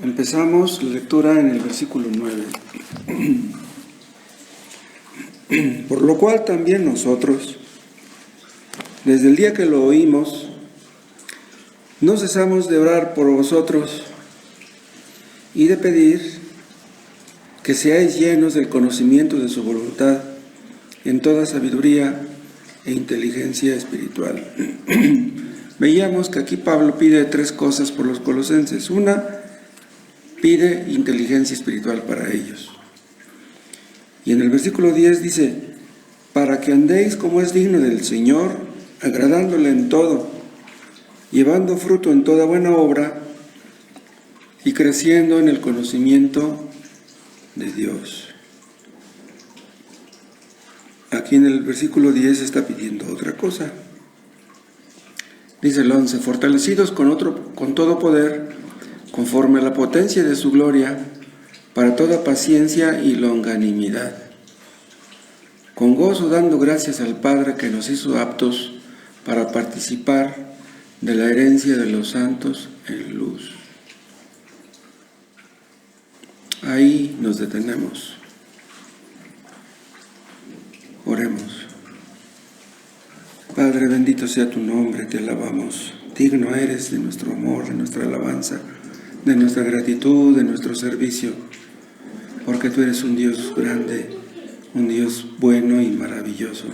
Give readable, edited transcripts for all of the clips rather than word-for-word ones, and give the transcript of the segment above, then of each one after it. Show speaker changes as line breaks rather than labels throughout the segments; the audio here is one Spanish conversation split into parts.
Empezamos la lectura en el versículo 9. Por lo cual también nosotros, desde el día que lo oímos, no cesamos de orar por vosotros y de pedir que seáis llenos del conocimiento de su voluntad en toda sabiduría e inteligencia espiritual. Veíamos que aquí Pablo pide tres cosas por los colosenses. Una, pide inteligencia espiritual para ellos. Y en el versículo 10 dice, para que andéis como es digno del Señor, agradándole en todo, llevando fruto en toda buena obra y creciendo en el conocimiento de Dios. Aquí en el versículo 10 está pidiendo otra cosa. Dice el 11, fortalecidos con todo poder, conforme a la potencia de su gloria, para toda paciencia y longanimidad, con gozo dando gracias al Padre que nos hizo aptos para participar de la herencia de los santos en luz. Ahí nos detenemos. Oremos. Padre, bendito sea tu nombre, te alabamos. Digno eres de nuestro amor, de nuestra alabanza, de nuestra gratitud, de nuestro servicio, porque tú eres un Dios grande, un Dios bueno y maravilloso.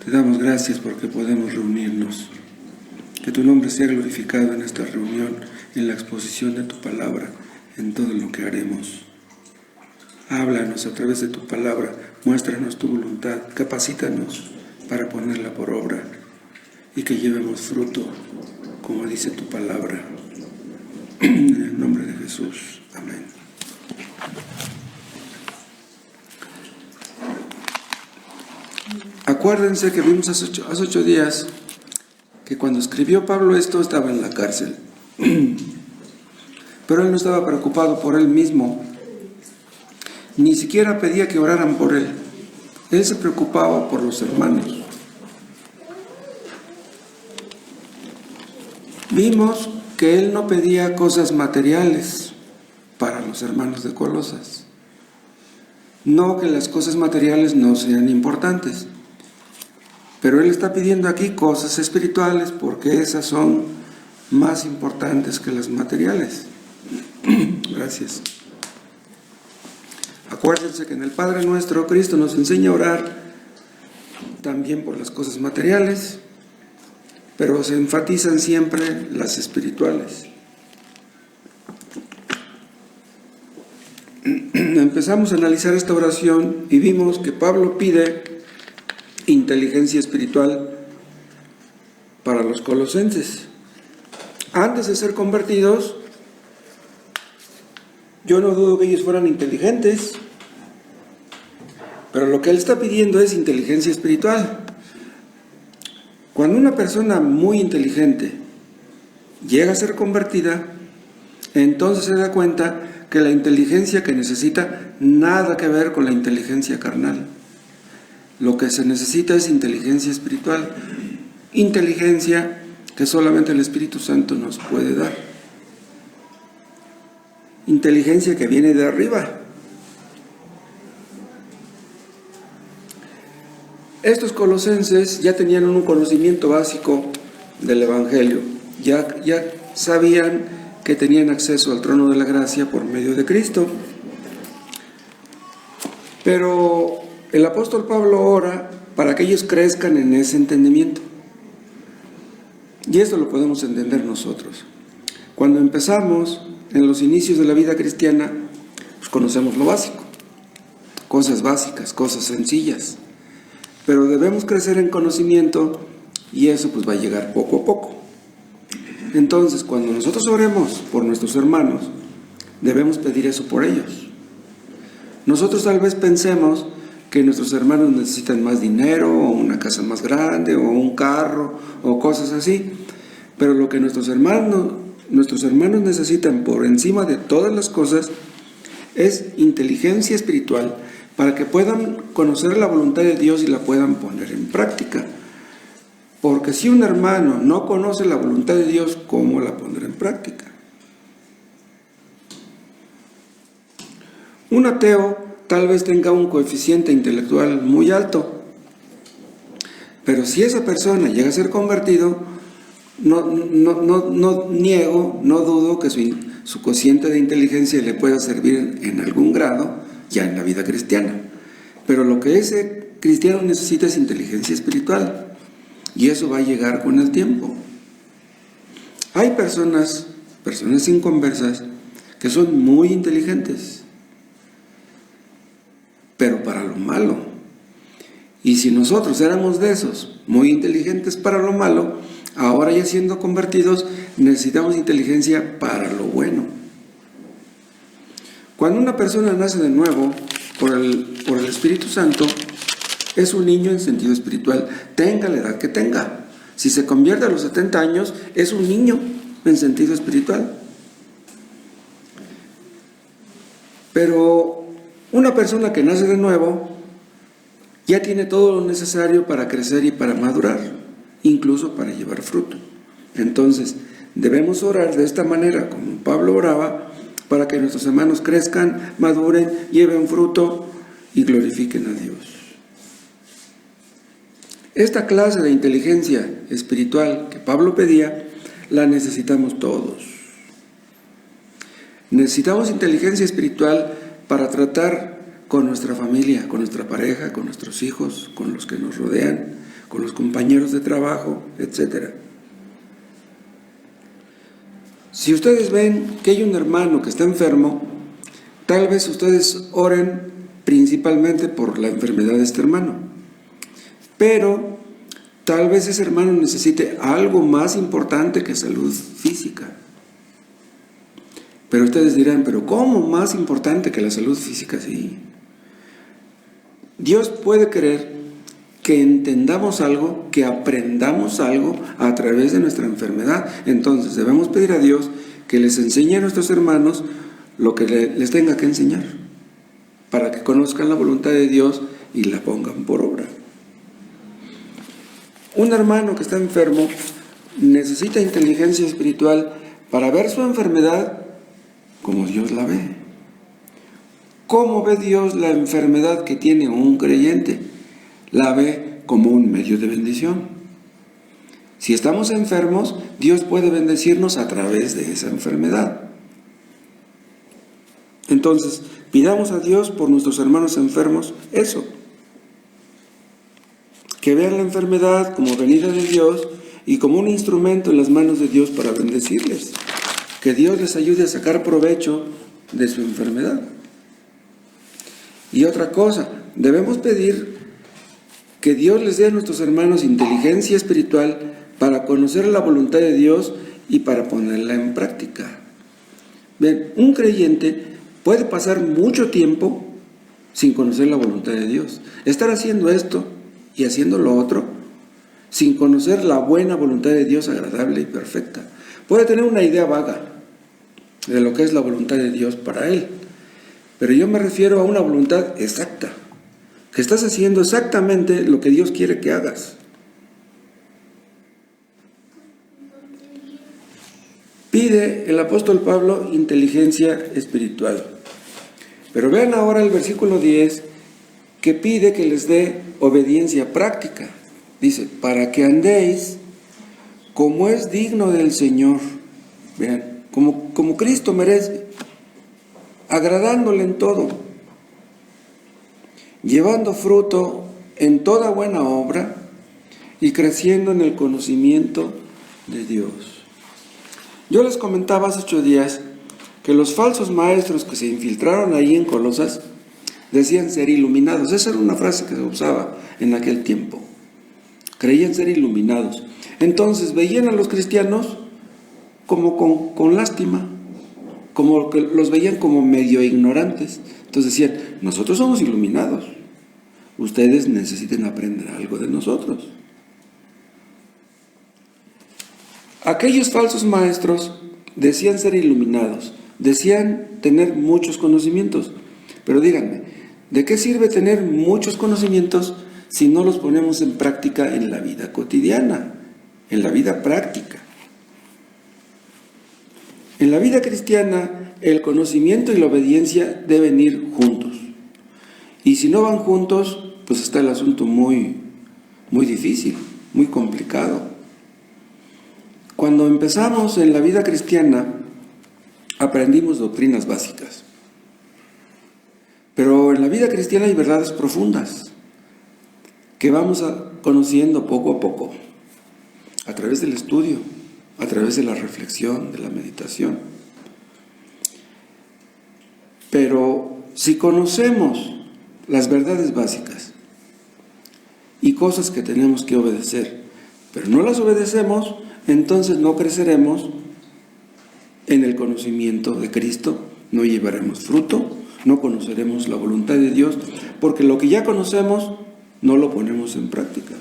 Te damos gracias porque podemos reunirnos. Que tu nombre sea glorificado en esta reunión, en la exposición de tu palabra, en todo lo que haremos. Háblanos a través de tu palabra, muéstranos tu voluntad, capacítanos para ponerla por obra y que llevemos fruto, como dice tu palabra. En el nombre de Jesús. Amén. Acuérdense que vimos hace 8 días que cuando escribió Pablo esto estaba en la cárcel. Pero él no estaba preocupado por él mismo. Ni siquiera pedía que oraran por él. Él se preocupaba por los hermanos. Vimos que él no pedía cosas materiales para los hermanos de Colosas. No que las cosas materiales no sean importantes, pero él está pidiendo aquí cosas espirituales porque esas son más importantes que las materiales. Gracias. Acuérdense que en el Padre Nuestro Cristo nos enseña a orar también por las cosas materiales, pero se enfatizan siempre las espirituales. Empezamos a analizar esta oración y vimos que Pablo pide inteligencia espiritual para los colosenses. Antes de ser convertidos, yo no dudo que ellos fueran inteligentes, pero lo que él está pidiendo es inteligencia espiritual. Cuando una persona muy inteligente llega a ser convertida, entonces se da cuenta que la inteligencia que necesita nada que ver con la inteligencia carnal. Lo que se necesita es inteligencia espiritual, inteligencia que solamente el Espíritu Santo nos puede dar. Inteligencia que viene de arriba. Estos colosenses ya tenían un conocimiento básico del Evangelio. Ya sabían que tenían acceso al trono de la gracia por medio de Cristo. Pero el apóstol Pablo ora para que ellos crezcan en ese entendimiento. Y esto lo podemos entender nosotros. Cuando empezamos en los inicios de la vida cristiana, pues conocemos lo básico. Cosas básicas, cosas sencillas. Pero debemos crecer en conocimiento y eso pues va a llegar poco a poco. Entonces, cuando nosotros oremos por nuestros hermanos, debemos pedir eso por ellos. Nosotros tal vez pensemos que nuestros hermanos necesitan más dinero, o una casa más grande, o un carro, o cosas así. Pero lo que nuestros hermanos necesitan por encima de todas las cosas es inteligencia espiritual para que puedan conocer la voluntad de Dios y la puedan poner en práctica. Porque si un hermano no conoce la voluntad de Dios, ¿cómo la pondrá en práctica? Un ateo tal vez tenga un coeficiente intelectual muy alto, pero si esa persona llega a ser convertido, no niego, no dudo que su cociente de inteligencia le pueda servir en algún grado ya en la vida cristiana. Pero lo que ese cristiano necesita es inteligencia espiritual, y eso va a llegar con el tiempo. Hay personas inconversas que son muy inteligentes, pero para lo malo. Y si nosotros éramos de esos, muy inteligentes para lo malo, ahora ya siendo convertidos, necesitamos inteligencia para lo bueno. Cuando una persona nace de nuevo por el Espíritu Santo, es un niño en sentido espiritual, tenga la edad que tenga. Si se convierte a los 70 años, es un niño en sentido espiritual. Pero una persona que nace de nuevo ya tiene todo lo necesario para crecer y para madurar, incluso para llevar fruto. Entonces, debemos orar de esta manera, como Pablo oraba, para que nuestros hermanos crezcan, maduren, lleven fruto y glorifiquen a Dios. Esta clase de inteligencia espiritual que Pablo pedía, la necesitamos todos. Necesitamos inteligencia espiritual para tratar con nuestra familia, con nuestra pareja, con nuestros hijos, con los que nos rodean, con los compañeros de trabajo, etc. Si ustedes ven que hay un hermano que está enfermo, tal vez ustedes oren principalmente por la enfermedad de este hermano. Pero tal vez ese hermano necesite algo más importante que salud física. Pero ustedes dirán, ¿pero cómo más importante que la salud física? Sí. Dios puede querer que entendamos algo, que aprendamos algo a través de nuestra enfermedad. Entonces debemos pedir a Dios que les enseñe a nuestros hermanos lo que les tenga que enseñar, para que conozcan la voluntad de Dios y la pongan por obra. Un hermano que está enfermo necesita inteligencia espiritual para ver su enfermedad como Dios la ve. ¿Cómo ve Dios la enfermedad que tiene un creyente? La ve como un medio de bendición. Si estamos enfermos, Dios puede bendecirnos a través de esa enfermedad. Entonces, pidamos a Dios por nuestros hermanos enfermos eso. Que vean la enfermedad como venida de Dios y como un instrumento en las manos de Dios para bendecirles. Que Dios les ayude a sacar provecho de su enfermedad. Y otra cosa, debemos pedir que Dios les dé a nuestros hermanos inteligencia espiritual para conocer la voluntad de Dios y para ponerla en práctica. Bien, un creyente puede pasar mucho tiempo sin conocer la voluntad de Dios. Estar haciendo esto y haciendo lo otro sin conocer la buena voluntad de Dios agradable y perfecta. Puede tener una idea vaga de lo que es la voluntad de Dios para él, pero yo me refiero a una voluntad exacta, que estás haciendo exactamente lo que Dios quiere que hagas. Pide el apóstol Pablo inteligencia espiritual. Pero vean ahora el versículo 10, que pide que les dé obediencia práctica. Dice, para que andéis como es digno del Señor. Vean, como Cristo merece, agradándole en todo, llevando fruto en toda buena obra y creciendo en el conocimiento de Dios. Yo les comentaba hace 8 días que los falsos maestros que se infiltraron ahí en Colosas decían ser iluminados. Esa era una frase que se usaba en aquel tiempo. Creían ser iluminados. Entonces veían a los cristianos como con lástima, como que los veían como medio ignorantes. Entonces decían, nosotros somos iluminados, ustedes necesitan aprender algo de nosotros. Aquellos falsos maestros decían ser iluminados, decían tener muchos conocimientos, pero díganme, ¿de qué sirve tener muchos conocimientos si no los ponemos en práctica en la vida cotidiana, en la vida práctica? En la vida cristiana, el conocimiento y la obediencia deben ir juntos. Y si no van juntos, pues está el asunto muy difícil, muy complicado. Cuando empezamos en la vida cristiana, aprendimos doctrinas básicas. Pero en la vida cristiana hay verdades profundas que vamos conociendo poco a poco, a través del estudio, a través de la reflexión, de la meditación. Pero si conocemos las verdades básicas y cosas que tenemos que obedecer, pero no las obedecemos, entonces no creceremos en el conocimiento de Cristo, no llevaremos fruto, no conoceremos la voluntad de Dios, porque lo que ya conocemos no lo ponemos en práctica.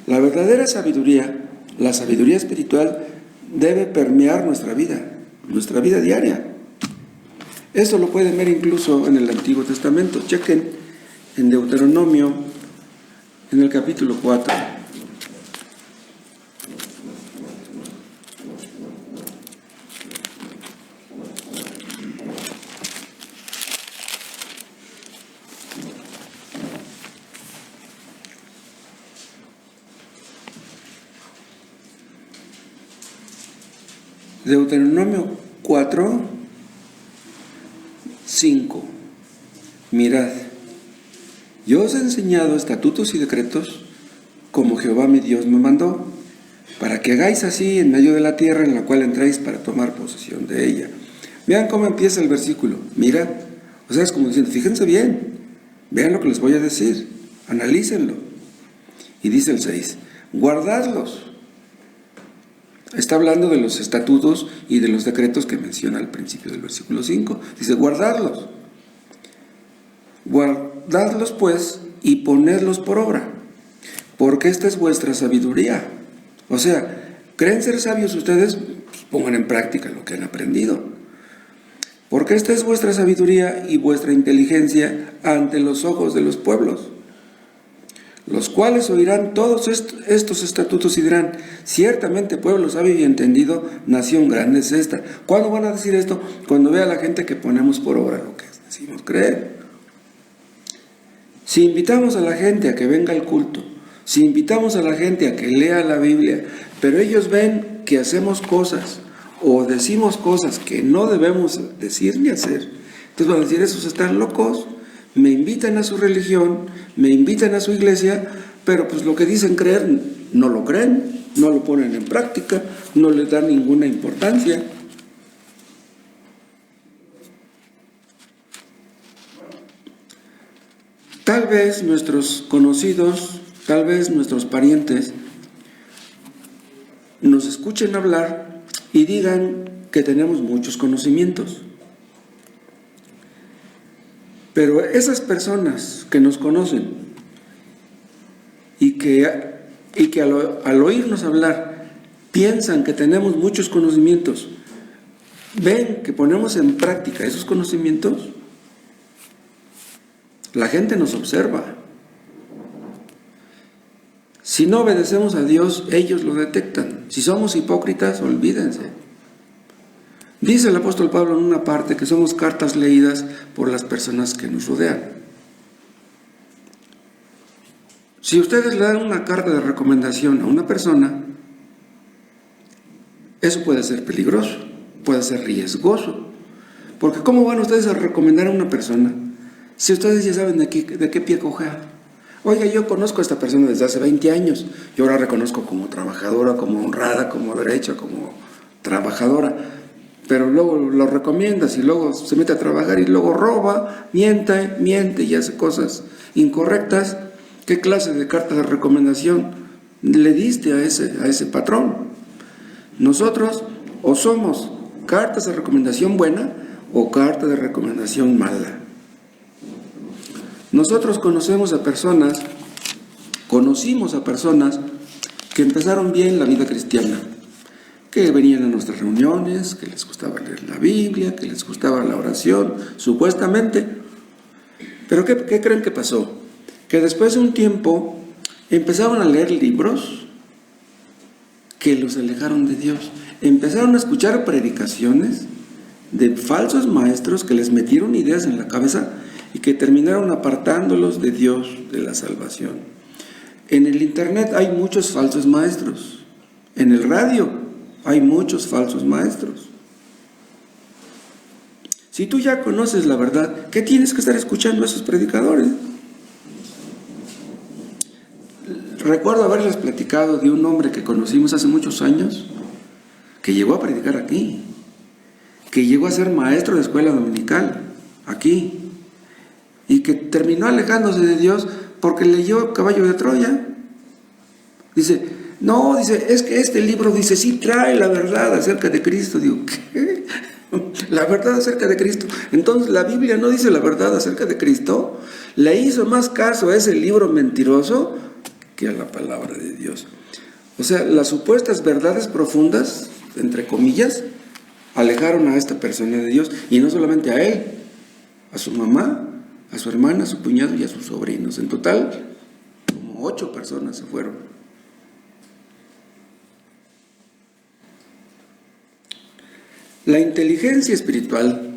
La verdadera sabiduría, la sabiduría espiritual, debe permear nuestra vida diaria. Esto lo pueden ver incluso en el Antiguo Testamento. Chequen en Deuteronomio, en el capítulo 4. Deuteronomio 4, 5. Mirad, yo os he enseñado estatutos y decretos como Jehová mi Dios me mandó, para que hagáis así en medio de la tierra en la cual entráis para tomar posesión de ella. Vean cómo empieza el versículo. Mirad, o sea, es como diciendo, fíjense bien, vean lo que les voy a decir, analícenlo. Y dice el 6, guardadlos. Está hablando de los estatutos y de los decretos que menciona al principio del versículo 5. Dice, guardadlos. Guardadlos pues y ponedlos por obra, porque esta es vuestra sabiduría. O sea, ¿creen ser sabios ustedes? Pues pongan en práctica lo que han aprendido. Porque esta es vuestra sabiduría y vuestra inteligencia ante los ojos de los pueblos, los cuales oirán todos estos estatutos y dirán, ciertamente pueblo sabio y entendido, nación grande es esta. ¿Cuándo van a decir esto? Cuando vea a la gente que ponemos por obra lo que decimos creer. Si invitamos a la gente a que venga al culto, si invitamos a la gente a que lea la Biblia, pero ellos ven que hacemos cosas o decimos cosas que no debemos decir ni hacer, entonces van a decir, esos están locos. Me invitan a su religión, me invitan a su iglesia, pero pues lo que dicen creer no lo creen, no lo ponen en práctica, no les dan ninguna importancia. Tal vez nuestros conocidos, tal vez nuestros parientes nos escuchen hablar y digan que tenemos muchos conocimientos. Pero esas personas que nos conocen y que al oírnos hablar piensan que tenemos muchos conocimientos, ven que ponemos en práctica esos conocimientos, la gente nos observa. Si no obedecemos a Dios, ellos lo detectan. Si somos hipócritas, olvídense. Dice el apóstol Pablo en una parte que somos cartas leídas por las personas que nos rodean. Si ustedes le dan una carta de recomendación a una persona, eso puede ser peligroso, puede ser riesgoso. Porque ¿cómo van ustedes a recomendar a una persona si ustedes ya saben de qué pie cojea? Oiga, yo conozco a esta persona desde hace 20 años, yo ahora reconozco como trabajadora, como honrada, como derecha, como trabajadora. Pero luego lo recomiendas y luego se mete a trabajar y luego roba, miente y hace cosas incorrectas. ¿Qué clase de carta de recomendación le diste a ese patrón? Nosotros o somos cartas de recomendación buena o carta de recomendación mala. Nosotros conocimos a personas que empezaron bien la vida cristiana, que venían a nuestras reuniones, que les gustaba leer la Biblia, que les gustaba la oración, supuestamente. Pero ¿qué creen que pasó? Que después de un tiempo empezaron a leer libros que los alejaron de Dios. empezaron a escuchar predicaciones de falsos maestros que les metieron ideas en la cabeza y que terminaron apartándolos de Dios, de la salvación. En el internet hay muchos falsos maestros. En el radio hay muchos falsos maestros. Si tú ya conoces la verdad, ¿qué tienes que estar escuchando a esos predicadores? Recuerdo haberles platicado de un hombre que conocimos hace muchos años, que llegó a predicar aquí, que llegó a ser maestro de escuela dominical aquí, y que terminó alejándose de Dios porque leyó Caballo de Troya. Dice, no, dice, es que este libro dice, sí trae la verdad acerca de Cristo. Digo, ¿qué? La verdad acerca de Cristo. Entonces, ¿la Biblia no dice la verdad acerca de Cristo? Le hizo más caso a ese libro mentiroso que a la palabra de Dios. O sea, las supuestas verdades profundas, entre comillas, alejaron a esta persona de Dios, y no solamente a él, a su mamá, a su hermana, a su cuñado y a sus sobrinos. En total, como 8 personas se fueron. La inteligencia espiritual,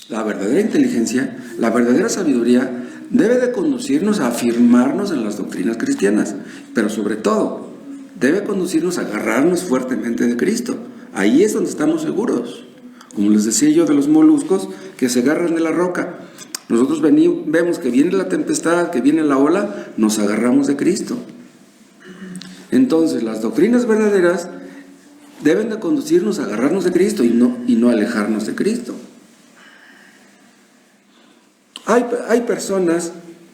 la verdadera inteligencia, la verdadera sabiduría, debe de conducirnos a afirmarnos en las doctrinas cristianas, pero sobre todo, debe conducirnos a agarrarnos fuertemente de Cristo. Ahí es donde estamos seguros. Como les decía yo de los moluscos que se agarran de la roca. Nosotros vemos que viene la tempestad, que viene la ola, nos agarramos de Cristo. Entonces, las doctrinas verdaderas deben de conducirnos a agarrarnos de Cristo y no alejarnos de Cristo. Hay personas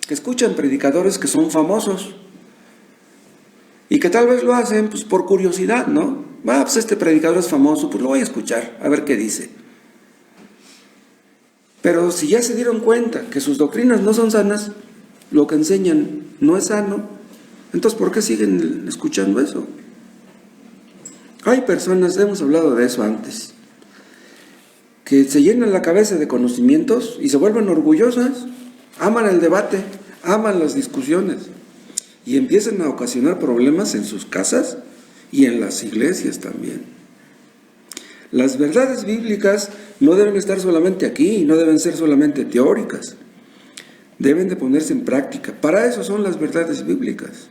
que escuchan predicadores que son famosos y que tal vez lo hacen pues, por curiosidad, ¿no? Pues este predicador es famoso, pues lo voy a escuchar, a ver qué dice. Pero si ya se dieron cuenta que sus doctrinas no son sanas, lo que enseñan no es sano, entonces ¿por qué siguen escuchando eso? Hay personas, hemos hablado de eso antes, que se llenan la cabeza de conocimientos y se vuelven orgullosas, aman el debate, aman las discusiones y empiezan a ocasionar problemas en sus casas y en las iglesias también. Las verdades bíblicas no deben estar solamente aquí, no deben ser solamente teóricas, deben de ponerse en práctica. Para eso son las verdades bíblicas.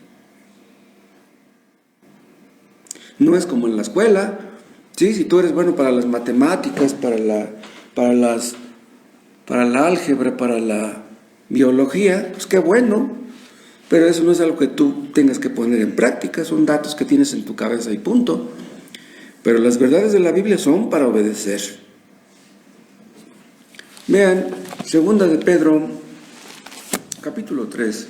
No es como en la escuela, ¿sí? Si tú eres bueno para las matemáticas, para la álgebra, para la biología, pues qué bueno, pero eso no es algo que tú tengas que poner en práctica, son datos que tienes en tu cabeza y punto. Pero las verdades de la Biblia son para obedecer. Vean, 2 de Pedro, capítulo 3.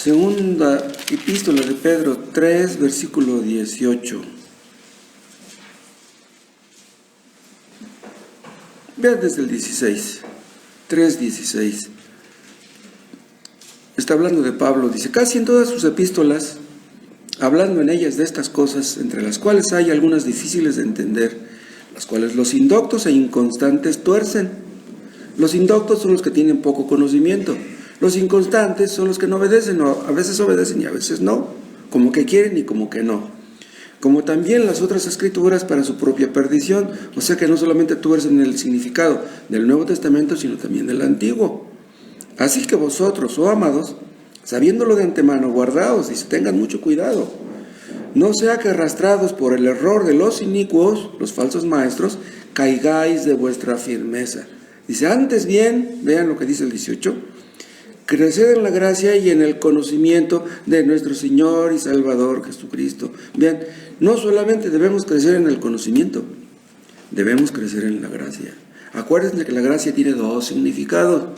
Segunda epístola de Pedro 3, versículo 18. Vean desde el 16, 3:16. Está hablando de Pablo, dice, casi en todas sus epístolas, hablando en ellas de estas cosas, entre las cuales hay algunas difíciles de entender, las cuales los indoctos e inconstantes tuercen. Los indoctos son los que tienen poco conocimiento. Los inconstantes son los que no obedecen, o a veces obedecen y a veces no, como que quieren y como que no. Como también las otras escrituras para su propia perdición, o sea que no solamente tuercen el significado del Nuevo Testamento, sino también del Antiguo. Así que vosotros, oh amados, sabiéndolo de antemano, guardaos, dice, tengan mucho cuidado. No sea que arrastrados por el error de los inicuos, los falsos maestros, caigáis de vuestra firmeza. Dice, antes bien, vean lo que dice el 18, creced en la gracia y en el conocimiento de nuestro Señor y Salvador Jesucristo. Vean, no solamente debemos crecer en el conocimiento, debemos crecer en la gracia. Acuérdense que la gracia tiene 2 significados.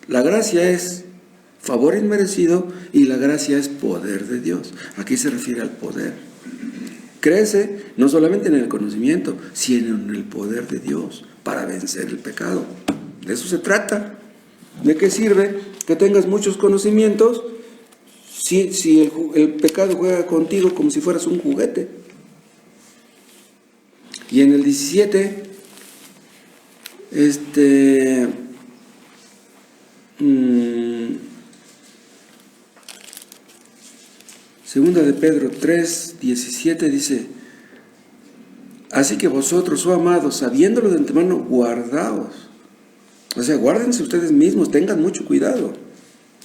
La gracia es favor inmerecido y la gracia es poder de Dios. Aquí se refiere al poder. Crece no solamente en el conocimiento, sino en el poder de Dios para vencer el pecado. De eso se trata. ¿De qué sirve que tengas muchos conocimientos si el pecado juega contigo como si fueras un juguete. Y en el 17, segunda de Pedro 3, 17 dice: así que vosotros, oh amados, sabiéndolo de antemano, guardaos. O sea, guárdense ustedes mismos, tengan mucho cuidado,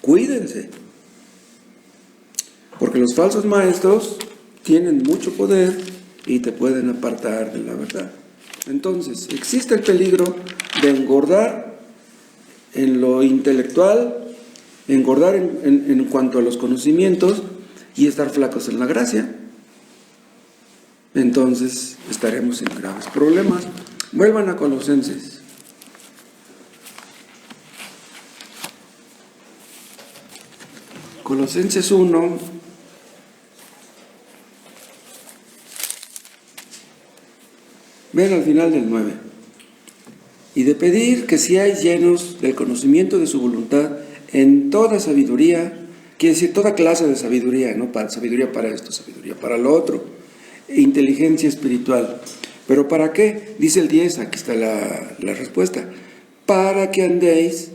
cuídense. Porque los falsos maestros tienen mucho poder y te pueden apartar de la verdad. Entonces, existe el peligro de engordar en lo intelectual, engordar en cuanto a los conocimientos y estar flacos en la gracia. Entonces, estaremos en graves problemas. Vuelvan a Colosenses. Colosenses 1, ven al final del 9. Y de pedir que seáis llenos del conocimiento de su voluntad en toda sabiduría, quiere decir toda clase de sabiduría, no sabiduría para esto, sabiduría para lo otro, inteligencia espiritual. ¿Pero para qué? Dice el 10, aquí está la respuesta: para que andéis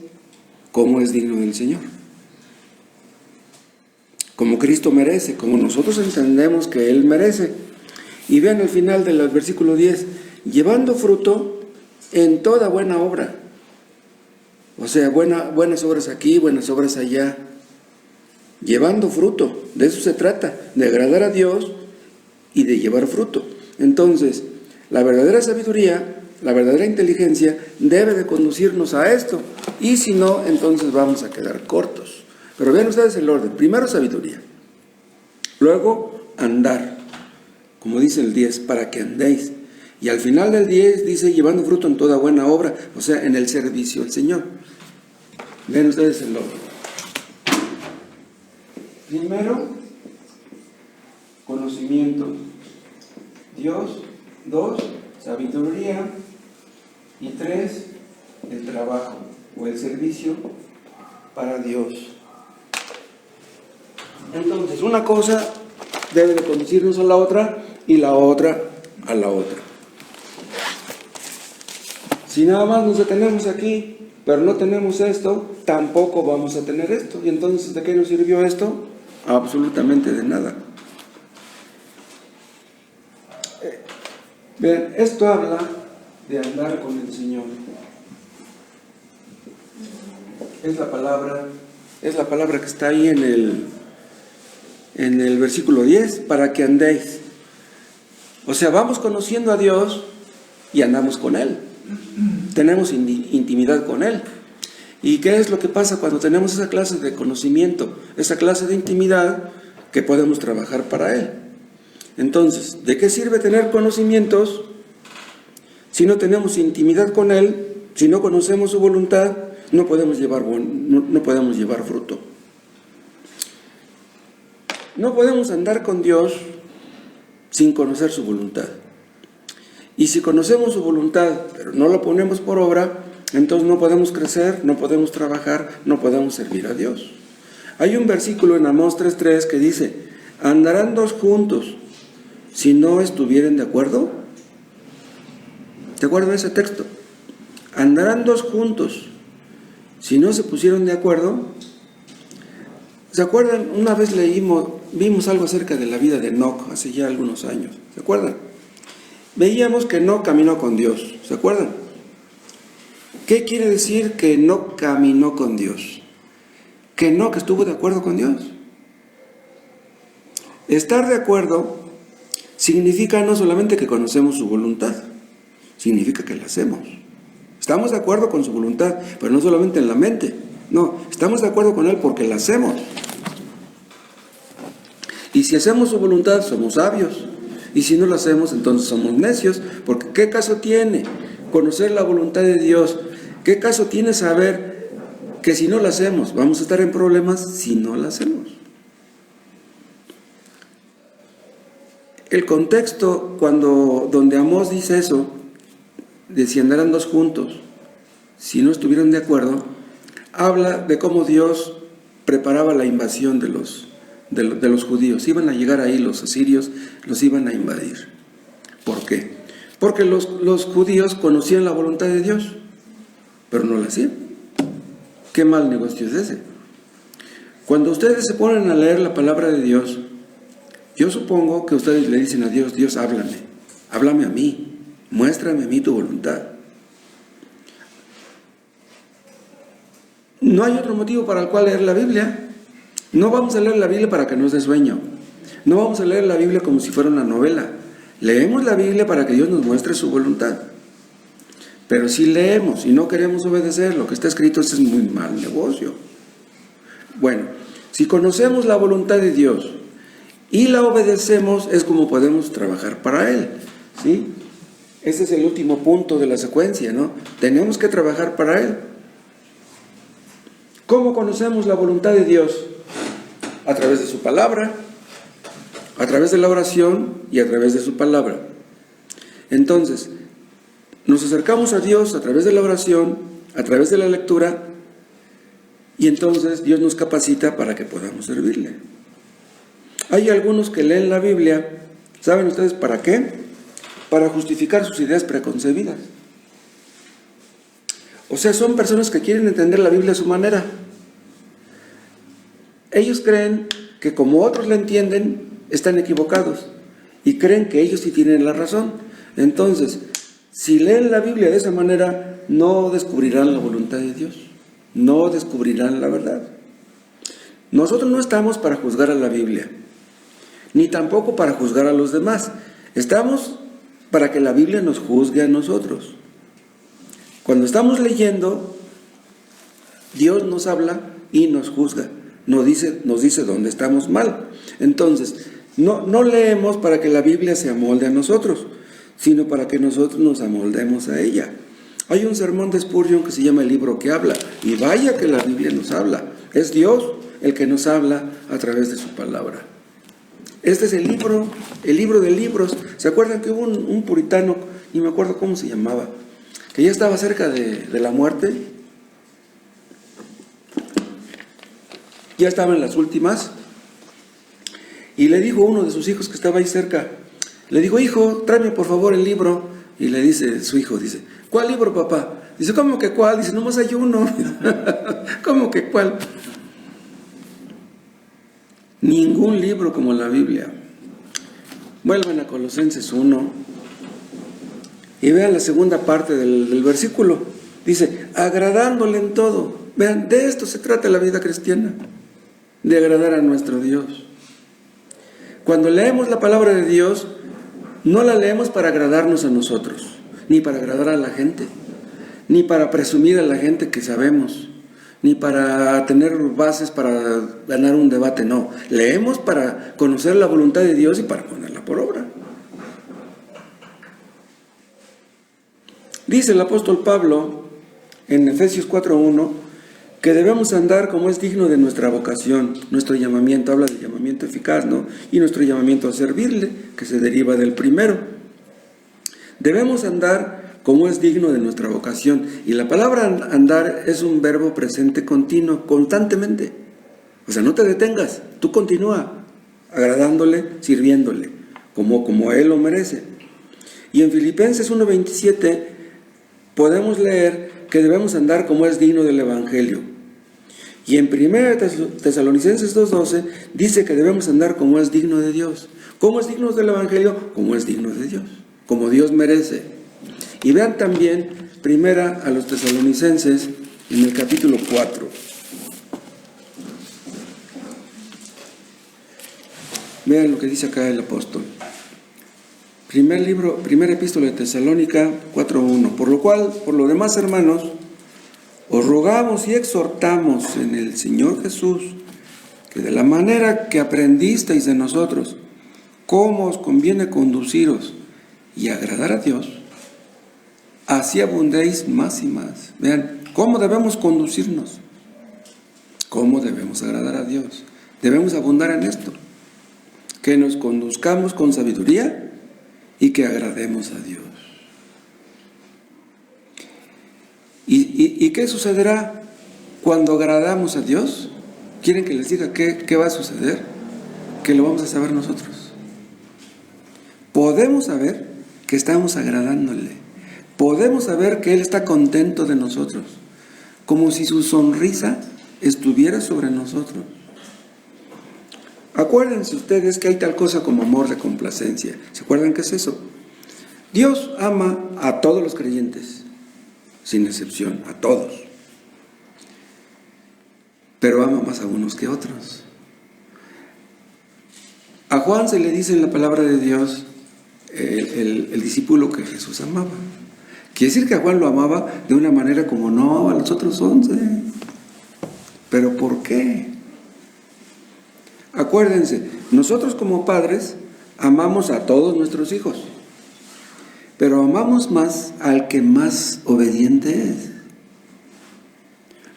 como es digno del Señor, como Cristo merece, como nosotros entendemos que Él merece. Y vean al final del versículo 10, llevando fruto en toda buena obra. O sea, buenas obras aquí, buenas obras allá. Llevando fruto, de eso se trata, de agradar a Dios y de llevar fruto. Entonces, la verdadera sabiduría, la verdadera inteligencia debe de conducirnos a esto. Y si no, entonces vamos a quedar cortos. Pero vean ustedes el orden: primero sabiduría, luego andar, como dice el 10, para que andéis. Y al final del 10 dice llevando fruto en toda buena obra, o sea, en el servicio al Señor. Vean ustedes el orden: primero, conocimiento, Dios; 2, sabiduría; y 3, el trabajo o el servicio para Dios. Entonces, una cosa debe de conducirnos a la otra y la otra a la otra. Si nada más nos detenemos aquí, pero no tenemos esto, tampoco vamos a tener esto. ¿Y entonces de qué nos sirvió esto? Absolutamente de nada. Vean, esto habla de andar con el Señor. Es la palabra que está ahí en el versículo 10, para que andéis. O sea, vamos conociendo a Dios y andamos con Él. Tenemos intimidad con Él. ¿Y qué es lo que pasa cuando tenemos esa clase de conocimiento, esa clase de intimidad? Que podemos trabajar para Él. Entonces, ¿de qué sirve tener conocimientos si no tenemos intimidad con Él? Si no conocemos su voluntad, no podemos llevar fruto. No podemos andar con Dios sin conocer su voluntad. Y si conocemos su voluntad, pero no la ponemos por obra, entonces no podemos crecer, no podemos trabajar, no podemos servir a Dios. Hay un versículo en Amós 3:3 que dice: ¿andarán dos juntos si no estuvieren de acuerdo? ¿Te acuerdas de ese texto? ¿Andarán dos juntos si no se pusieron de acuerdo? ¿Se acuerdan? Una vez vimos algo acerca de la vida de Enoc hace ya algunos años. ¿Se acuerdan? Veíamos que Enoc caminó con Dios. ¿Se acuerdan? ¿Qué quiere decir que Enoc caminó con Dios? Que Enoc estuvo de acuerdo con Dios. Estar de acuerdo significa no solamente que conocemos su voluntad, significa que la hacemos. Estamos de acuerdo con su voluntad, pero no solamente en la mente. No, estamos de acuerdo con Él porque la hacemos. Y si hacemos su voluntad, somos sabios. Y si no la hacemos, entonces somos necios. Porque ¿qué caso tiene conocer la voluntad de Dios? ¿Qué caso tiene saber que si no la hacemos, vamos a estar en problemas si no la hacemos? El contexto donde Amós dice eso, de si andarán dos juntos, si no estuvieron de acuerdo, habla de cómo Dios preparaba la invasión de los de los judíos. Iban a llegar ahí los asirios, los iban a invadir. ¿Por qué? Porque los judíos conocían la voluntad de Dios, pero no la hacían. ¿Qué mal negocio es ese? Cuando ustedes se ponen a leer la palabra de Dios, yo supongo que ustedes le dicen a Dios: Dios, háblame a mí, muéstrame a mí tu voluntad. No hay otro motivo para el cual leer la Biblia. No vamos a leer la Biblia para que nos dé sueño. No vamos a leer la Biblia como si fuera una novela. Leemos la Biblia para que Dios nos muestre su voluntad. Pero si leemos y no queremos obedecer lo que está escrito, ese es muy mal negocio. Bueno, si conocemos la voluntad de Dios y la obedecemos, es como podemos trabajar para Él, ¿sí? Ese es el último punto de la secuencia, ¿no? Tenemos que trabajar para Él. ¿Cómo conocemos la voluntad de Dios? A través de su palabra, a través de la oración y a través de su palabra. Entonces, nos acercamos a Dios a través de la oración, a través de la lectura, y entonces Dios nos capacita para que podamos servirle. Hay algunos que leen la Biblia, ¿saben ustedes para qué? Para justificar sus ideas preconcebidas. O sea, son personas que quieren entender la Biblia a su manera. Ellos creen que como otros la entienden, están equivocados y creen que ellos sí tienen la razón. Entonces, si leen la Biblia de esa manera, no descubrirán la voluntad de Dios, no descubrirán la verdad. Nosotros no estamos para juzgar a la Biblia, ni tampoco para juzgar a los demás. Estamos para que la Biblia nos juzgue a nosotros. Cuando estamos leyendo, Dios nos habla y nos juzga, nos dice dónde estamos mal. Entonces, no leemos para que la Biblia se amolde a nosotros, sino para que nosotros nos amoldemos a ella. Hay un sermón de Spurgeon que se llama El libro que habla, y vaya que la Biblia nos habla. Es Dios el que nos habla a través de su palabra. Este es el libro de libros. ¿Se acuerdan que hubo un puritano, ni me acuerdo cómo se llamaba, que ya estaba cerca de la muerte? Ya estaba en las últimas, y le dijo a uno de sus hijos que estaba ahí cerca, le dijo: hijo, tráeme por favor el libro. Y le dice su hijo, dice: ¿cuál libro, papá? Dice: ¿cómo que cuál? Dice: nomás hay uno. ¿Cómo que cuál? Ningún libro como la Biblia. Vuelvan a Colosenses 1 y vean la segunda parte del versículo. Dice: agradándole en todo. Vean, de esto se trata la vida cristiana, de agradar a nuestro Dios. Cuando leemos la palabra de Dios, no la leemos para agradarnos a nosotros, ni para agradar a la gente, ni para presumir a la gente que sabemos, ni para tener bases para ganar un debate. No, leemos para conocer la voluntad de Dios y para ponerla por obra. Dice el apóstol Pablo en Efesios 4:1 que debemos andar como es digno de nuestra vocación, nuestro llamamiento. Habla de llamamiento eficaz, ¿no? Y nuestro llamamiento a servirle, que se deriva del primero. Debemos andar como es digno de nuestra vocación. Y la palabra andar es un verbo presente continuo, constantemente. O sea, no te detengas, tú continúa agradándole, sirviéndole, como Él lo merece. Y en Filipenses 1:27 podemos leer que debemos andar como es digno del Evangelio. Y en 1 Tesalonicenses 2:12 dice que debemos andar como es digno de Dios. ¿Cómo es digno del Evangelio? Como es digno de Dios, como Dios merece. Y vean también 1 a los Tesalonicenses en el capítulo 4. Vean lo que dice acá el apóstol. Primera epístola de Tesalónica 4:1. Por lo cual, por lo demás, hermanos, os rogamos y exhortamos en el Señor Jesús, que de la manera que aprendisteis de nosotros, cómo os conviene conduciros y agradar a Dios, así abundéis más y más. Vean, ¿cómo debemos conducirnos? ¿Cómo debemos agradar a Dios? Debemos abundar en esto, que nos conduzcamos con sabiduría y que agrademos a Dios. ¿Y qué sucederá cuando agradamos a Dios? ¿Quieren que les diga qué va a suceder? que lo vamos a saber nosotros. Podemos saber que estamos agradándole. Podemos saber que Él está contento de nosotros, como si su sonrisa estuviera sobre nosotros. Acuérdense ustedes que hay tal cosa como amor de complacencia. ¿Se acuerdan qué es eso? Dios ama a todos los creyentes, sin excepción, a todos. Pero ama más a unos que otros. A Juan se le dice en la palabra de Dios el discípulo que Jesús amaba. Quiere decir que a Juan lo amaba de una manera como no amaba a los otros 11. ¿Pero por qué? Acuérdense, nosotros como padres amamos a todos nuestros hijos, pero amamos más al que más obediente es.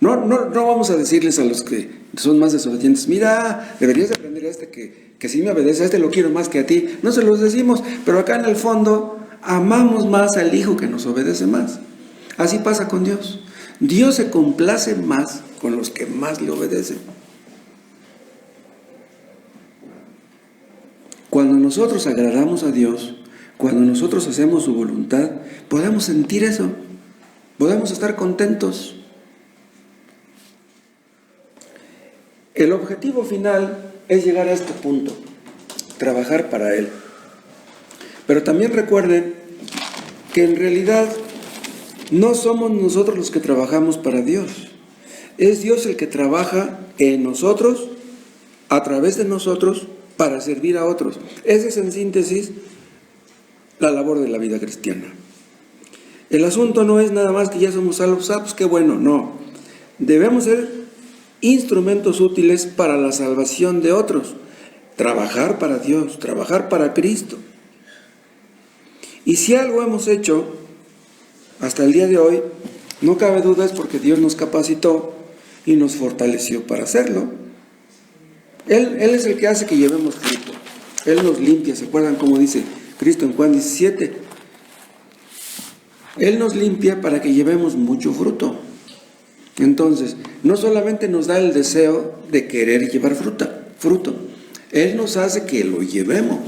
No vamos a decirles a los que son más desobedientes, mira, deberías aprender a este que sí me obedece, a este lo quiero más que a ti. No se los decimos, pero acá en el fondo amamos más al hijo que nos obedece más. Así pasa con Dios. Dios se complace más con los que más le obedecen. Cuando nosotros agradamos a Dios, cuando nosotros hacemos su voluntad, podemos sentir eso, podemos estar contentos. El objetivo final es llegar a este punto, trabajar para Él. Pero también recuerden que en realidad no somos nosotros los que trabajamos para Dios. Es Dios el que trabaja en nosotros, a través de nosotros, para servir a otros. Esa es en síntesis la labor de la vida cristiana. El asunto no es nada más que ya somos salvos, pues qué bueno, no. Debemos ser instrumentos útiles para la salvación de otros. Trabajar para Dios, trabajar para Cristo. Y si algo hemos hecho hasta el día de hoy, no cabe duda, es porque Dios nos capacitó y nos fortaleció para hacerlo. Él es el que hace que llevemos fruto. Él nos limpia, ¿se acuerdan cómo dice Cristo en Juan 17? Él nos limpia para que llevemos mucho fruto. Entonces, no solamente nos da el deseo de querer llevar fruto. Él nos hace que lo llevemos.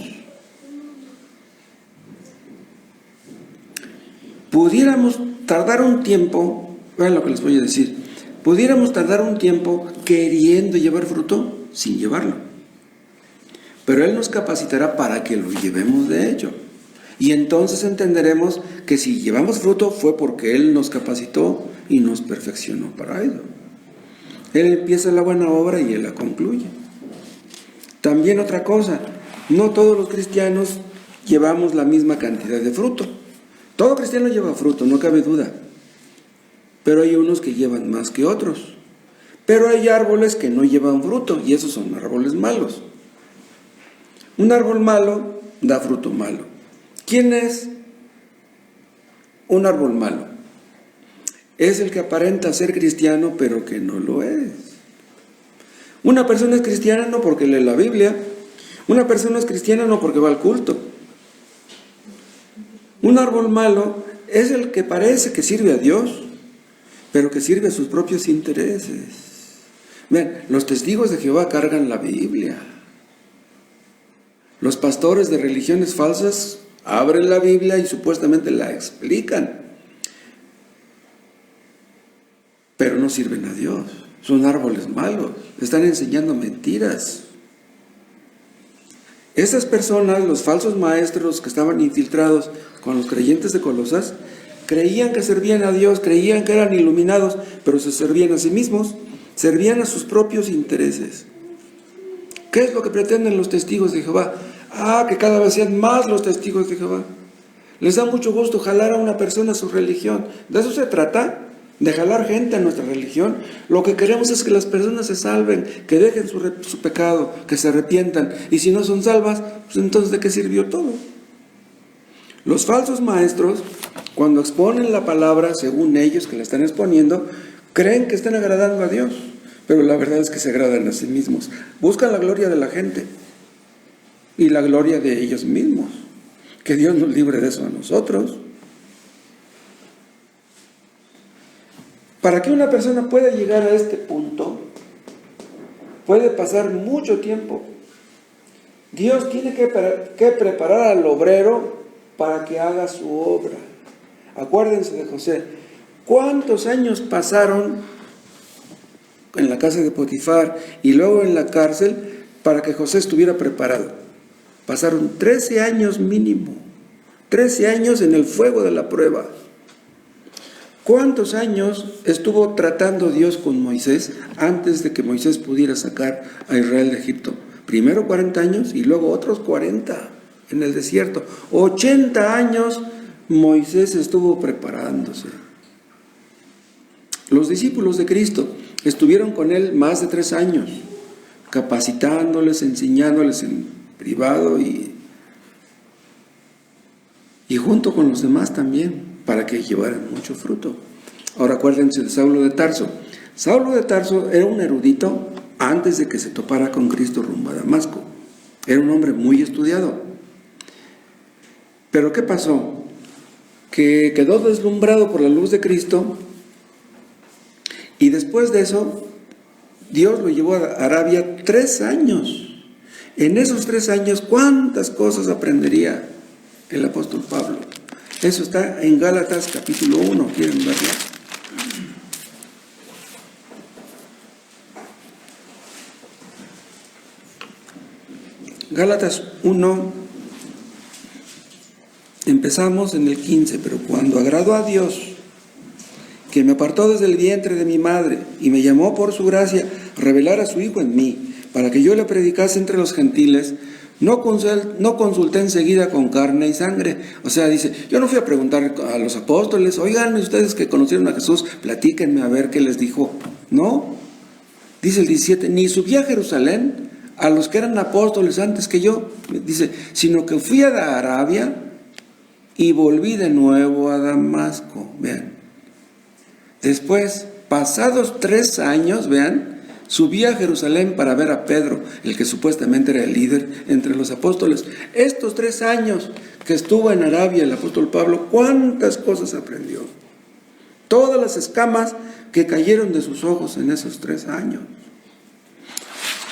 Pudiéramos tardar un tiempo, vean lo que les voy a decir, pudiéramos tardar un tiempo queriendo llevar fruto sin llevarlo. Pero Él nos capacitará para que lo llevemos de hecho. Y entonces entenderemos que si llevamos fruto fue porque Él nos capacitó y nos perfeccionó para ello. Él empieza la buena obra y Él la concluye. También otra cosa, no todos los cristianos llevamos la misma cantidad de fruto. Todo cristiano lleva fruto, no cabe duda. Pero hay unos que llevan más que otros. Pero hay árboles que no llevan fruto y esos son árboles malos. Un árbol malo da fruto malo. ¿Quién es un árbol malo? Es el que aparenta ser cristiano pero que no lo es. Una persona es cristiana no porque lee la Biblia. Una persona es cristiana no porque va al culto. Un árbol malo es el que parece que sirve a Dios, pero que sirve a sus propios intereses. Ven, los testigos de Jehová cargan la Biblia. Los pastores de religiones falsas abren la Biblia y supuestamente la explican, pero no sirven a Dios. Son árboles malos, están enseñando mentiras. Esas personas, los falsos maestros que estaban infiltrados con los creyentes de Colosas, creían que servían a Dios, creían que eran iluminados, pero se servían a sí mismos, servían a sus propios intereses. ¿Qué es lo que pretenden los testigos de Jehová? Que cada vez sean más los testigos de Jehová. Les da mucho gusto jalar a una persona a su religión. ¿De eso se trata? ¿De jalar gente a nuestra religión? Lo que queremos es que las personas se salven, que dejen su pecado, que se arrepientan. Y si no son salvas, pues entonces ¿de qué sirvió todo? Los falsos maestros, cuando exponen la palabra según ellos que la están exponiendo, creen que están agradando a Dios, pero la verdad es que se agradan a sí mismos. Buscan la gloria de la gente y la gloria de ellos mismos. Que Dios nos libre de eso a nosotros. Para que una persona pueda llegar a este punto, puede pasar mucho tiempo Dios tiene que preparar al obrero para que haga su obra. Acuérdense de José. ¿Cuántos años pasaron en la casa de Potifar y luego en la cárcel para que José estuviera preparado? Pasaron 13 años mínimo. 13 años en el fuego de la prueba. ¿Cuántos años estuvo tratando Dios con Moisés antes de que Moisés pudiera sacar a Israel de Egipto? Primero 40 años y luego otros 40 en el desierto. 80 años Moisés estuvo preparándose. Los discípulos de Cristo estuvieron con él más de 3 años, capacitándoles, enseñándoles en privado y junto con los demás también, para que llevaran mucho fruto. Ahora acuérdense de Saulo de Tarso. Saulo de Tarso era un erudito antes de que se topara con Cristo rumbo a Damasco. Era un hombre muy estudiado. Pero ¿qué pasó? Que quedó deslumbrado por la luz de Cristo y después de eso Dios lo llevó a Arabia 3 años. En esos 3 años, ¿cuántas cosas aprendería el apóstol Pablo? Eso está en Gálatas capítulo 1, ¿quieren verlo? Gálatas 1, empezamos en el 15, pero cuando agradó a Dios, que me apartó desde el vientre de mi madre y me llamó por su gracia a revelar a su Hijo en mí, para que yo le predicase entre los gentiles, no consulté enseguida con carne y sangre. O sea, dice, yo no fui a preguntar a los apóstoles, oigan, ustedes que conocieron a Jesús, platíquenme a ver qué les dijo. No, dice el 17, ni subí a Jerusalén a los que eran apóstoles antes que yo, dice, sino que fui a Arabia y volví de nuevo a Damasco. Vean, después, pasados 3 años, vean, subí a Jerusalén para ver a Pedro, el que supuestamente era el líder entre los apóstoles. Estos 3 años que estuvo en Arabia el apóstol Pablo, ¿cuántas cosas aprendió? Todas las escamas que cayeron de sus ojos en esos 3 años.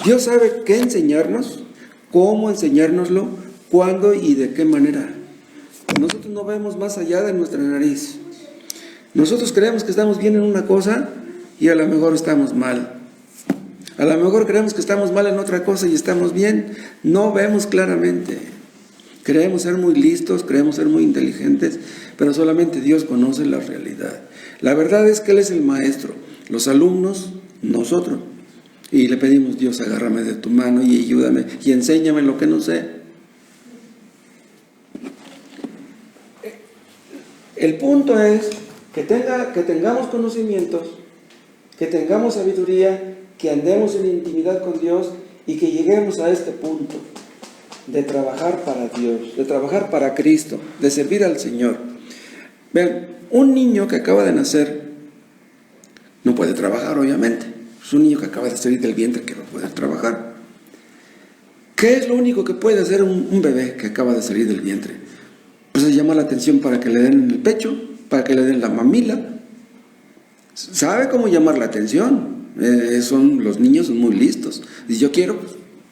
Dios sabe qué enseñarnos, cómo enseñárnoslo, cuándo y de qué manera. Nosotros no vemos más allá de nuestra nariz. Nosotros creemos que estamos bien en una cosa y a lo mejor estamos mal. A lo mejor creemos que estamos mal en otra cosa y estamos bien. No vemos claramente. Creemos ser muy listos, creemos ser muy inteligentes, pero solamente Dios conoce la realidad. La verdad es que Él es el maestro, los alumnos, nosotros. Y le pedimos, Dios, agárrame de tu mano y ayúdame y enséñame lo que no sé. El punto es que tengamos conocimientos, que tengamos sabiduría, que andemos en intimidad con Dios y que lleguemos a este punto de trabajar para Dios, de trabajar para Cristo, de servir al Señor. Vean, un niño que acaba de nacer no puede trabajar, obviamente. Es un niño que acaba de salir del vientre que no puede trabajar. ¿Qué es lo único que puede hacer un bebé que acaba de salir del vientre? Pues se llama la atención para que le den en el pecho, para que le den la mamila. ¿Sabe cómo llamar la atención? Los niños son muy listos. Dice, yo quiero,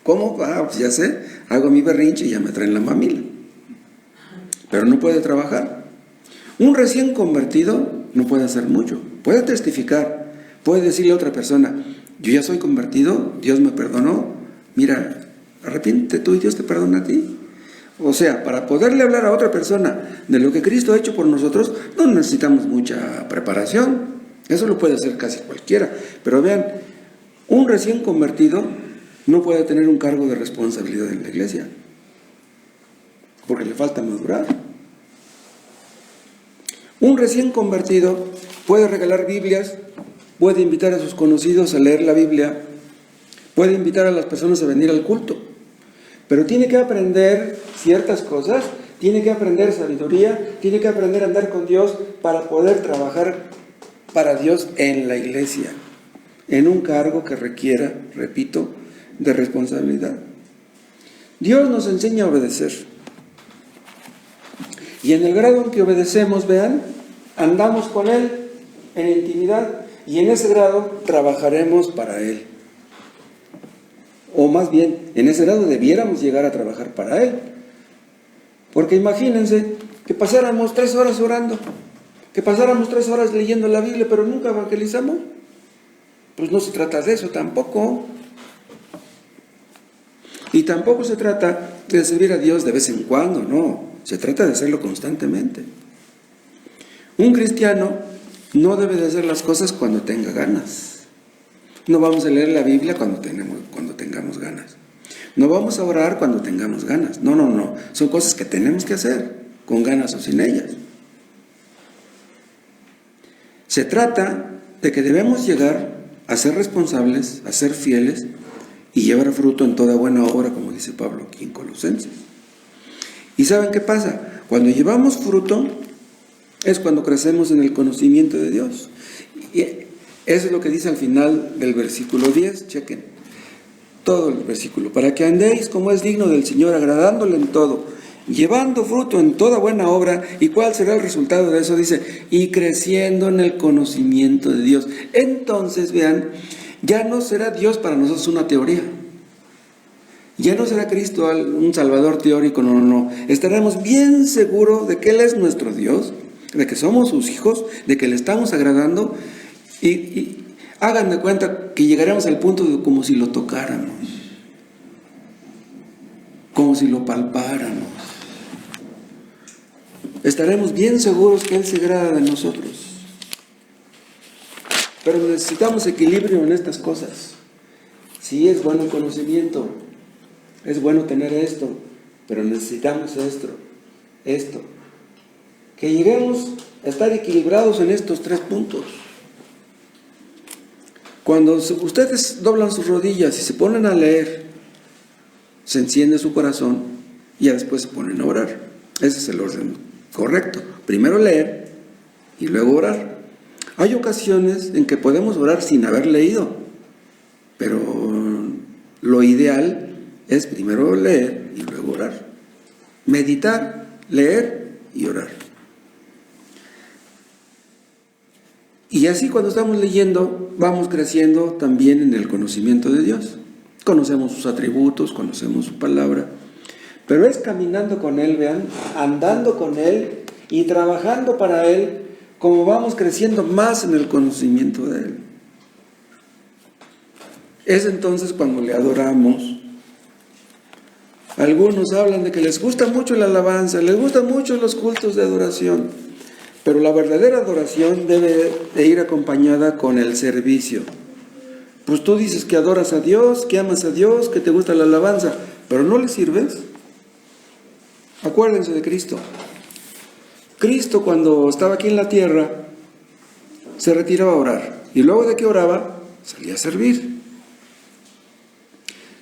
¿cómo? Pues ya sé, hago mi berrinche y ya me traen la mamila. Pero no puede trabajar. Un recién convertido no puede hacer mucho. Puede testificar, puede decirle a otra persona, yo ya soy convertido, Dios me perdonó, mira, arrepiéntete tú y Dios te perdona a ti. O sea, para poderle hablar a otra persona de lo que Cristo ha hecho por nosotros, no necesitamos mucha preparación. Eso lo puede hacer casi cualquiera. Pero vean, un recién convertido no puede tener un cargo de responsabilidad en la iglesia, porque le falta madurar. Un recién convertido puede regalar Biblias, puede invitar a sus conocidos a leer la Biblia, puede invitar a las personas a venir al culto, pero tiene que aprender ciertas cosas, tiene que aprender sabiduría, tiene que aprender a andar con Dios para poder trabajar para Dios en la iglesia, en un cargo que requiera, repito, de responsabilidad. Dios nos enseña a obedecer. Y en el grado en que obedecemos, vean, andamos con Él en intimidad y en ese grado trabajaremos para Él. o más bien, en ese grado debiéramos llegar a trabajar para Él. Porque imagínense que pasáramos 3 horas orando, que pasáramos 3 horas leyendo la Biblia, pero nunca evangelizamos. Pues no se trata de eso tampoco. Y tampoco se trata de servir a Dios de vez en cuando, no. Se trata de hacerlo constantemente. Un cristiano no debe de hacer las cosas cuando tenga ganas. No vamos a leer la Biblia cuando tengamos ganas. No vamos a orar cuando tengamos ganas. No. Son cosas que tenemos que hacer, con ganas o sin ellas. Se trata de que debemos llegar a ser responsables, a ser fieles y llevar fruto en toda buena obra, como dice Pablo aquí en Colosenses. ¿Y saben qué pasa? Cuando llevamos fruto es cuando crecemos en el conocimiento de Dios. Y eso es lo que dice al final del versículo 10, chequen todo el versículo, para que andéis como es digno del Señor, agradándole en todo, llevando fruto en toda buena obra. ¿Y cuál será el resultado de eso? Dice, y creciendo en el conocimiento de Dios. Entonces, vean, ya no será Dios para nosotros una teoría. Ya no será Cristo un salvador teórico, no. Estaremos bien seguros de que Él es nuestro Dios, de que somos sus hijos, de que le estamos agradando, y hagan de cuenta que llegaremos al punto de como si lo tocáramos, como si lo palpáramos. Estaremos bien seguros que Él se agrada de nosotros. Pero necesitamos equilibrio en estas cosas. Sí, es bueno el conocimiento, es bueno tener esto, pero necesitamos esto. Que lleguemos a estar equilibrados en estos 3 puntos. Cuando ustedes doblan sus rodillas y se ponen a leer, se enciende su corazón y ya después se ponen a orar. Ese es el orden correcto. Primero leer y luego orar. Hay ocasiones en que podemos orar sin haber leído, pero lo ideal es primero leer y luego orar. Meditar, leer y orar. Y así cuando estamos leyendo, vamos creciendo también en el conocimiento de Dios. Conocemos sus atributos, conocemos su palabra, pero es caminando con Él, vean, andando con Él y trabajando para Él, como vamos creciendo más en el conocimiento de Él. Es entonces cuando le adoramos. Algunos hablan de que les gusta mucho la alabanza, les gustan mucho los cultos de adoración, pero la verdadera adoración debe de ir acompañada con el servicio. Pues tú dices que adoras a Dios, que amas a Dios, que te gusta la alabanza, pero no le sirves. Acuérdense de Cristo. Cristo, cuando estaba aquí en la tierra, se retiraba a orar, y luego de que oraba, salía a servir.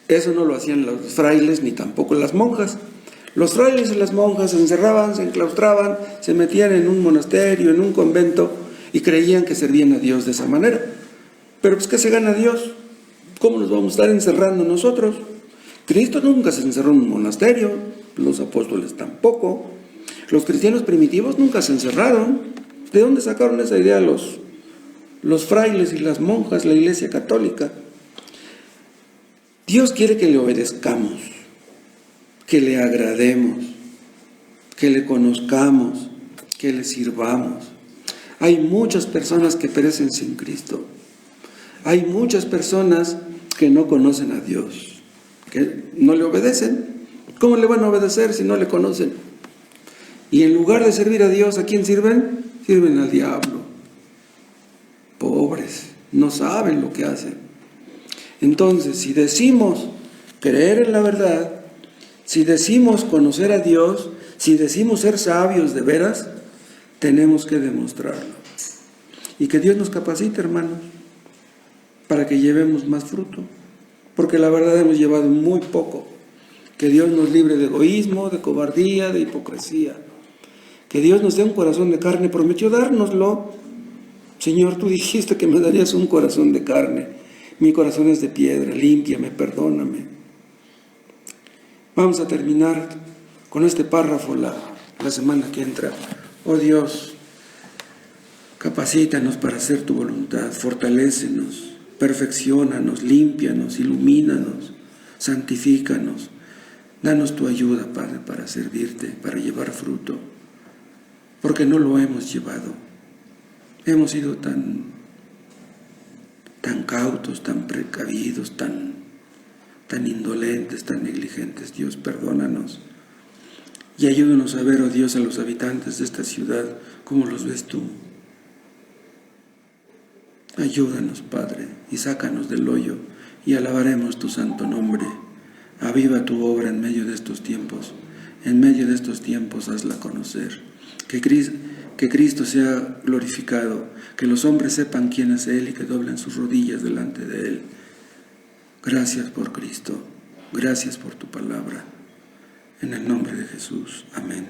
Eso no lo hacían los frailes ni tampoco las monjas. Los frailes y las monjas se encerraban, se enclaustraban, se metían en un monasterio, en un convento, y creían que servían a Dios de esa manera. Pero pues, ¿qué se gana Dios? ¿Cómo nos vamos a estar encerrando nosotros? Cristo nunca se encerró en un monasterio, los apóstoles tampoco. Los cristianos primitivos nunca se encerraron. ¿De dónde sacaron esa idea los frailes y las monjas, la Iglesia Católica? Dios quiere que le obedezcamos, que le agrademos, que le conozcamos, que le sirvamos. Hay muchas personas que perecen sin Cristo. Hay muchas personas que no conocen a Dios, que no le obedecen. ¿Cómo le van a obedecer si no le conocen? Y en lugar de servir a Dios, ¿a quién sirven? Sirven al diablo. Pobres, no saben lo que hacen. Entonces, si decimos creer en la verdad, si decimos conocer a Dios, si decimos ser sabios de veras, tenemos que demostrarlo. Y que Dios nos capacite, hermanos, para que llevemos más fruto. Porque la verdad hemos llevado muy poco. Que Dios nos libre de egoísmo, de cobardía, de hipocresía. Que Dios nos dé un corazón de carne. Prometió dárnoslo. Señor, tú dijiste que me darías un corazón de carne. Mi corazón es de piedra, límpiame, perdóname. Vamos a terminar con este párrafo la semana que entra. Oh Dios, capacítanos para hacer tu voluntad, fortalécenos, perfecciónanos, límpianos, ilumínanos. santifícanos. Danos tu ayuda, Padre, para servirte, para llevar fruto, porque no lo hemos llevado. Hemos sido tan cautos, tan precavidos, tan indolentes, tan negligentes. Dios, perdónanos. Y ayúdanos a ver, oh Dios, a los habitantes de esta ciudad como los ves tú. Ayúdanos, Padre, y sácanos del hoyo, y alabaremos tu santo nombre. Aviva tu obra en medio de estos tiempos. En medio de estos tiempos hazla conocer. Que Cristo sea glorificado, que los hombres sepan quién es Él y que doblen sus rodillas delante de Él. Gracias por Cristo. Gracias por tu palabra. En el nombre de Jesús. Amén.